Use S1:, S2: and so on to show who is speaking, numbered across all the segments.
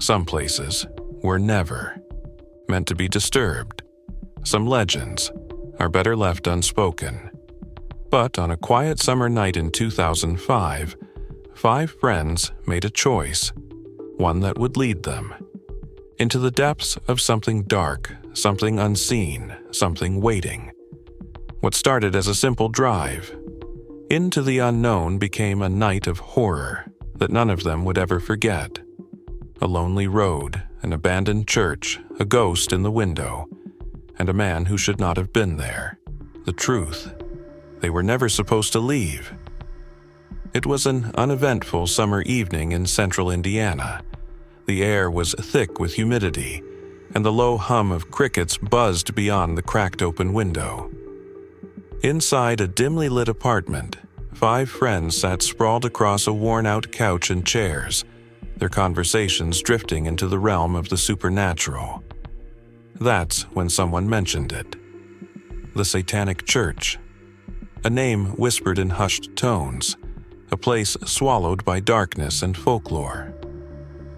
S1: Some places were never meant to be disturbed. Some legends are better left unspoken. But on a quiet summer night in 2005, 5 friends made a choice, one that would lead them into the depths of something dark, something unseen, something waiting. What started as a simple drive into the unknown became a night of horror that none of them would ever forget. A lonely road, an abandoned church, a ghost in the window, and a man who should not have been there. The truth: they were never supposed to leave. It was an uneventful summer evening in central Indiana. The air was thick with humidity, and the low hum of crickets buzzed beyond the cracked open window. Inside a dimly lit apartment, 5 friends sat sprawled across a worn-out couch and chairs, their conversations drifting into the realm of the supernatural. That's when someone mentioned it. The Satanic Church. A name whispered in hushed tones, a place swallowed by darkness and folklore.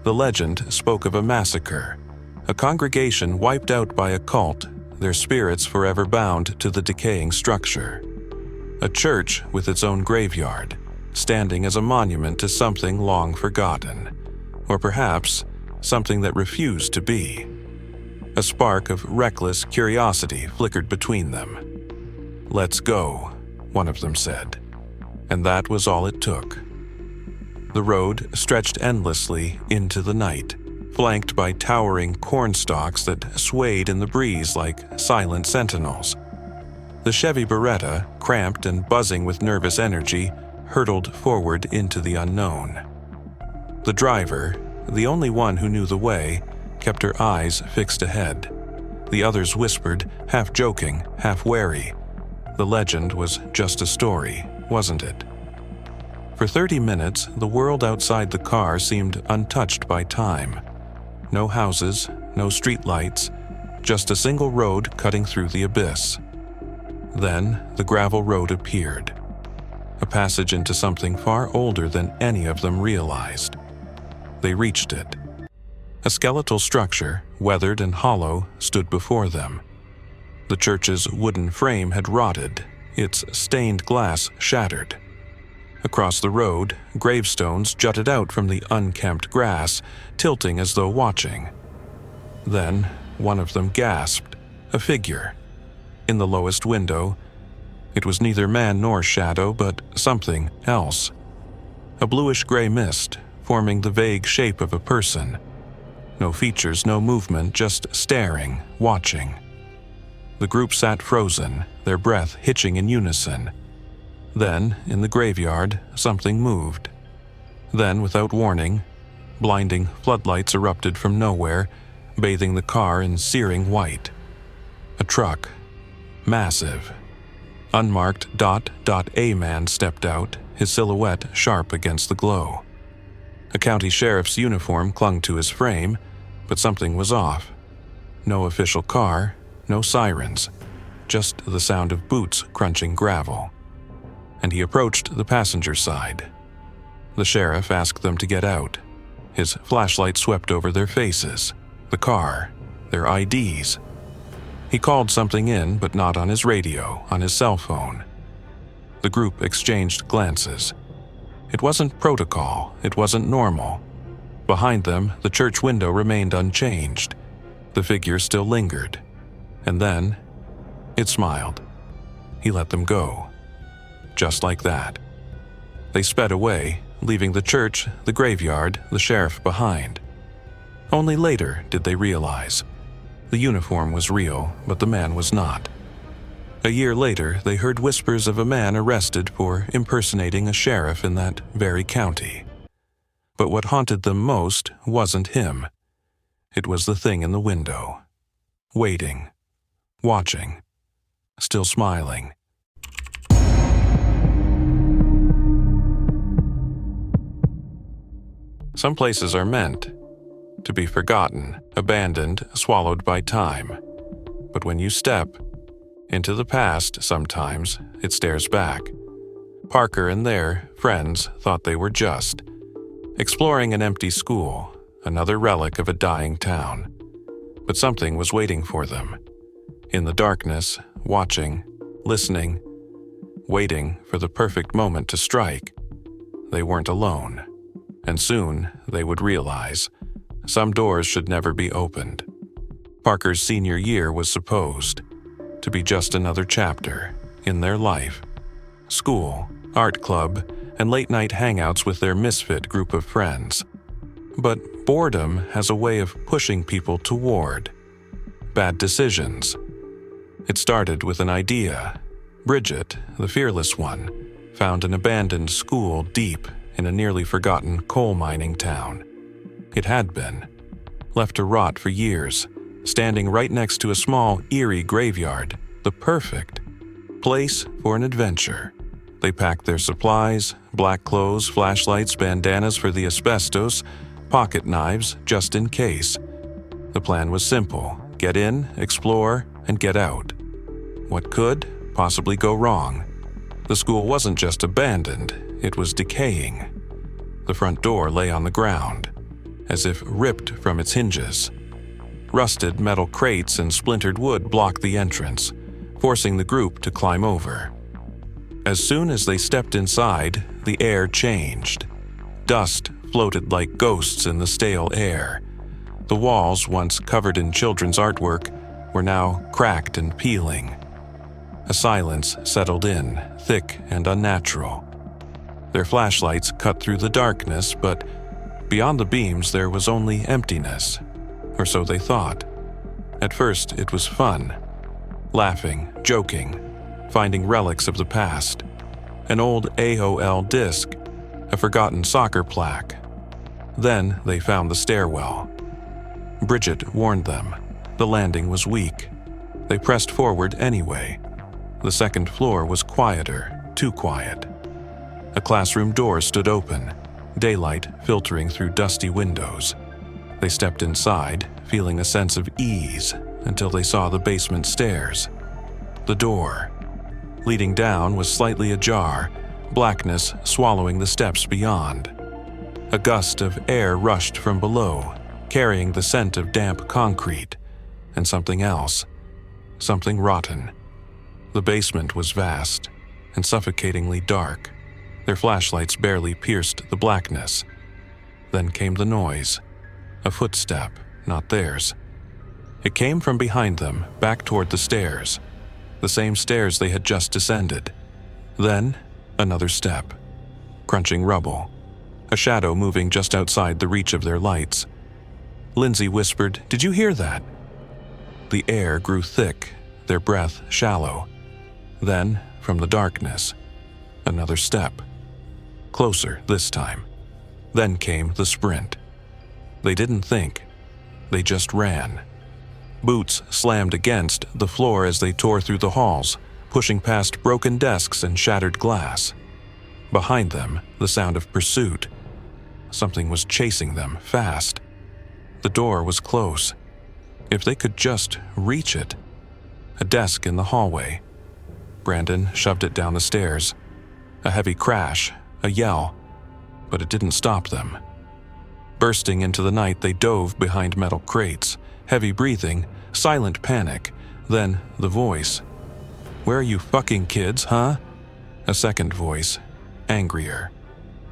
S1: The legend spoke of a massacre, a congregation wiped out by a cult, their spirits forever bound to the decaying structure. A church with its own graveyard, standing as a monument to something long forgotten, or perhaps something that refused to be. A spark of reckless curiosity flickered between them. "Let's go," one of them said, and that was all it took. The road stretched endlessly into the night, flanked by towering cornstalks that swayed in the breeze like silent sentinels. The Chevy Beretta, cramped and buzzing with nervous energy, hurtled forward into the unknown. The driver, the only one who knew the way, kept her eyes fixed ahead. The others whispered, half joking, half wary. The legend was just a story, wasn't it? For 30 minutes, the world outside the car seemed untouched by time. No houses, no streetlights, just a single road cutting through the abyss. Then the gravel road appeared, a passage into something far older than any of them realized. They reached it. A skeletal structure, weathered and hollow, stood before them. The church's wooden frame had rotted, its stained glass shattered. Across the road, gravestones jutted out from the unkempt grass, tilting as though watching. Then, one of them gasped, a figure. In the lowest window, it was neither man nor shadow, but something else. A bluish-gray mist, forming the vague shape of a person. No features, no movement, just staring, watching. The group sat frozen, their breath hitching in unison. Then, in the graveyard, something moved. Then, without warning, blinding floodlights erupted from nowhere, bathing the car in searing white. A truck. Massive. Unmarked .A man stepped out, his silhouette sharp against the glow. A county sheriff's uniform clung to his frame, but something was off. No official car, no sirens, just the sound of boots crunching gravel. And he approached the passenger side. The sheriff asked them to get out. His flashlight swept over their faces, the car, their IDs. He called something in, but not on his radio, on his cell phone. The group exchanged glances. It wasn't protocol, it wasn't normal. Behind them, the church window remained unchanged. The figure still lingered. And then, it smiled. He let them go. Just like that. They sped away, leaving the church, the graveyard, the sheriff behind. Only later did they realize. The uniform was real, but the man was not. A year later, they heard whispers of a man arrested for impersonating a sheriff in that very county. But what haunted them most wasn't him. It was the thing in the window. Waiting. Watching. Still smiling. Some places are meant to be forgotten, abandoned, swallowed by time. But when you step into the past, sometimes it stares back. Parker and their friends thought they were just exploring an empty school, another relic of a dying town. But something was waiting for them. In the darkness, watching, listening, waiting for the perfect moment to strike. They weren't alone, and soon they would realize some doors should never be opened. Parker's senior year was supposed to be just another chapter in their life. School, art club, and late-night hangouts with their misfit group of friends. But boredom has a way of pushing people toward bad decisions. It started with an idea. Bridget, the fearless one, found an abandoned school deep in a nearly forgotten coal mining town. It had been, left to rot for years, standing right next to a small, eerie graveyard, the perfect place for an adventure. They packed their supplies, black clothes, flashlights, bandanas for the asbestos, pocket knives just in case. The plan was simple: get in, explore, and get out. What could possibly go wrong? The school wasn't just abandoned, it was decaying. The front door lay on the ground, as if ripped from its hinges. Rusted metal crates and splintered wood blocked the entrance, forcing the group to climb over. As soon as they stepped inside, the air changed. Dust floated like ghosts in the stale air. The walls, once covered in children's artwork, were now cracked and peeling. A silence settled in, thick and unnatural. Their flashlights cut through the darkness, but beyond the beams there was only emptiness. Or so they thought. At first, it was fun. Laughing, joking, finding relics of the past. An old AOL disc, a forgotten soccer plaque. Then they found the stairwell. Bridget warned them. The landing was weak. They pressed forward anyway. The second floor was quieter, too quiet. A classroom door stood open, daylight filtering through dusty windows. They stepped inside, feeling a sense of ease, until they saw the basement stairs. The door leading down was slightly ajar, blackness swallowing the steps beyond. A gust of air rushed from below, carrying the scent of damp concrete, and something else, something rotten. The basement was vast and suffocatingly dark. Their flashlights barely pierced the blackness. Then came the noise. A footstep, not theirs. It came from behind them, back toward the stairs. The same stairs they had just descended. Then, another step. Crunching rubble. A shadow moving just outside the reach of their lights. Lindsay whispered, "Did you hear that?" The air grew thick, their breath shallow. Then, from the darkness, another step. Closer this time. Then came the sprint. They didn't think. They just ran. Boots slammed against the floor as they tore through the halls, pushing past broken desks and shattered glass. Behind them, the sound of pursuit. Something was chasing them, fast. The door was close. If they could just reach it. A desk in the hallway. Brandon shoved it down the stairs. A heavy crash, a yell, but it didn't stop them. Bursting into the night, they dove behind metal crates, heavy breathing, silent panic, then the voice. "Where are you fucking kids, huh?" A second voice, angrier.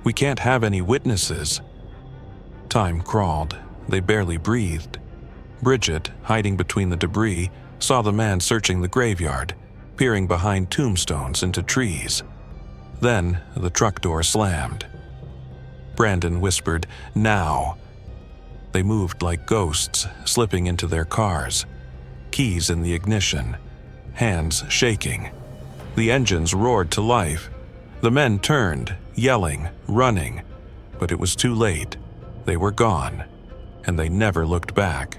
S1: "We can't have any witnesses." Time crawled. They barely breathed. Bridget, hiding between the debris, saw the man searching the graveyard, peering behind tombstones into trees. Then the truck door slammed. Brandon whispered, "Now." They moved like ghosts, slipping into their cars. Keys in the ignition, hands shaking. The engines roared to life. The men turned, yelling, running. But it was too late. They were gone, and they never looked back.